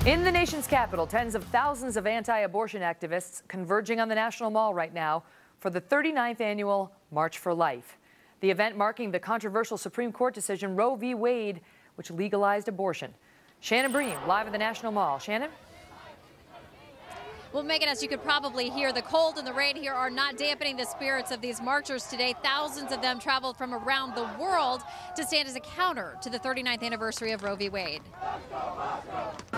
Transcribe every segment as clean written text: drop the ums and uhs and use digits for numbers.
In the nation's capital, tens of thousands of anti-abortion activists converging on the National Mall right now for the 39th annual March for Life. The event marking the controversial Supreme Court decision Roe v. Wade, which legalized abortion. Shannon Bream, live at the National Mall. Shannon? Well, Megan, as you could probably hear, the cold and the rain here are not dampening the spirits of these marchers today. Thousands of them traveled from around the world to stand as a counter to the 39th anniversary of Roe v. Wade.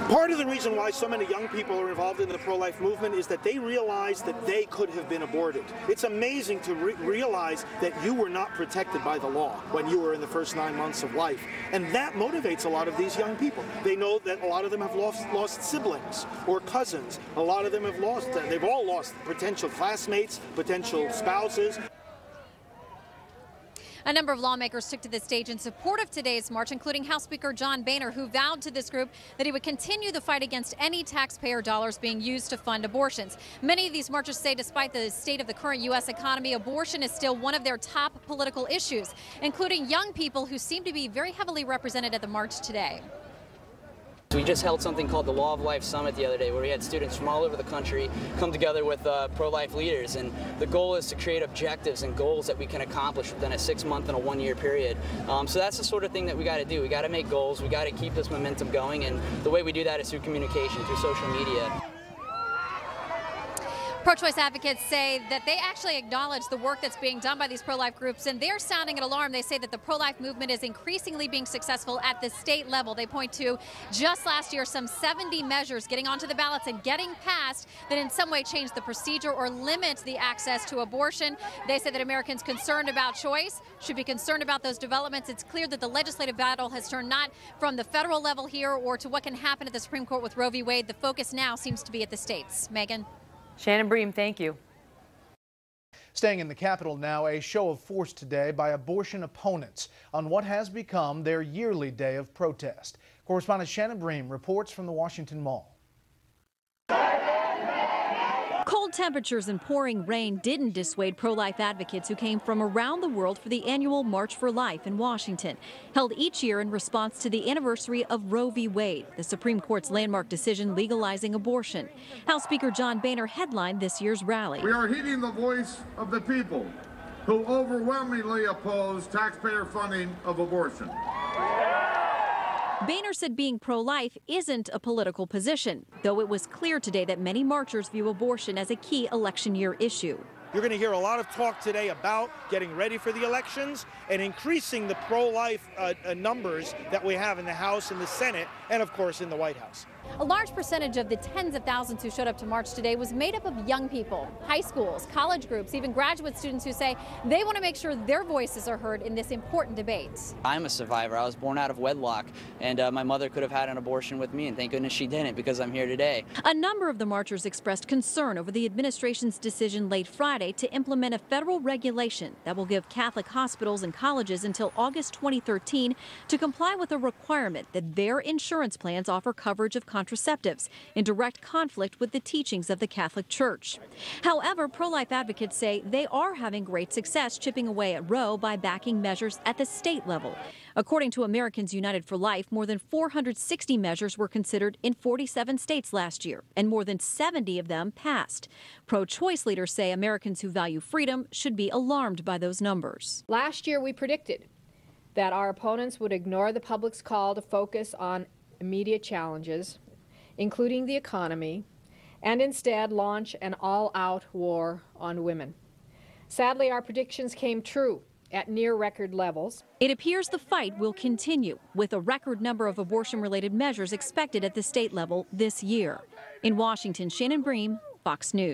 Part of the reason why so many young people are involved in the pro-life movement is that they realize that they could have been aborted. It's amazing to realize that you were not protected by the law when you were in the first 9 months of life. And that motivates a lot of these young people. They know that a lot of them have lost siblings or cousins. A lot of them they've all lost potential classmates, potential spouses. A number of lawmakers took to the stage in support of today's march, including House Speaker John Boehner, who vowed to this group that he would continue the fight against any taxpayer dollars being used to fund abortions. Many of these marchers say despite the state of the current U.S. economy, abortion is still one of their top political issues, including young people who seem to be very heavily represented at the march today. We just held something called the Law of Life Summit the other day, where we had students from all over the country come together with pro-life leaders, and the goal is to create objectives and goals that we can accomplish within a 6-month and a 1-year period. So that's the sort of thing that we got to do. We got to make goals, we got to keep this momentum going, and the way we do that is through communication, through social media. Pro-choice advocates say that they actually acknowledge the work that's being done by these pro-life groups, and they're sounding an alarm. They say that the pro-life movement is increasingly being successful at the state level. They point to just last year some 70 measures getting onto the ballots and getting passed that in some way change the procedure or limit the access to abortion. They say that Americans concerned about choice should be concerned about those developments. It's clear that the legislative battle has turned not from the federal level here or to what can happen at the Supreme Court with Roe v. Wade. The focus now seems to be at the states. Megan? Shannon Bream, thank you. Staying in the Capitol now, a show of force today by abortion opponents on what has become their yearly day of protest. Correspondent Shannon Bream reports from the Washington Mall. Cold temperatures and pouring rain didn't dissuade pro-life advocates who came from around the world for the annual March for Life in Washington, held each year in response to the anniversary of Roe v. Wade, the Supreme Court's landmark decision legalizing abortion. House Speaker John Boehner headlined this year's rally. We are heeding the voice of the people who overwhelmingly oppose taxpayer funding of abortion. Boehner said being pro-life isn't a political position, though it was clear today that many marchers view abortion as a key election year issue. You're going to hear a lot of talk today about getting ready for the elections and increasing the pro-life numbers that we have in the House and the Senate and, of course, in the White House. A large percentage of the tens of thousands who showed up to march today was made up of young people, high schools, college groups, even graduate students who say they want to make sure their voices are heard in this important debate. I'm a survivor. I was born out of wedlock, and my mother could have had an abortion with me, and thank goodness she didn't, because I'm here today. A number of the marchers expressed concern over the administration's decision late Friday to implement a federal regulation that will give Catholic hospitals and colleges until August 2013 to comply with a requirement that their insurance plans offer coverage of contraceptives, in direct conflict with the teachings of the Catholic Church. However, pro-life advocates say they are having great success chipping away at Roe by backing measures at the state level. According to Americans United for Life, more than 460 measures were considered in 47 states last year, and more than 70 of them passed. Pro-choice leaders say Americans who value freedom should be alarmed by those numbers. Last year, we predicted that our opponents would ignore the public's call to focus on immediate challenges, including the economy, and instead launch an all-out war on women. Sadly, our predictions came true at near record levels. It appears the fight will continue, with a record number of abortion-related measures expected at the state level this year. In Washington, Shannon Bream, Fox News.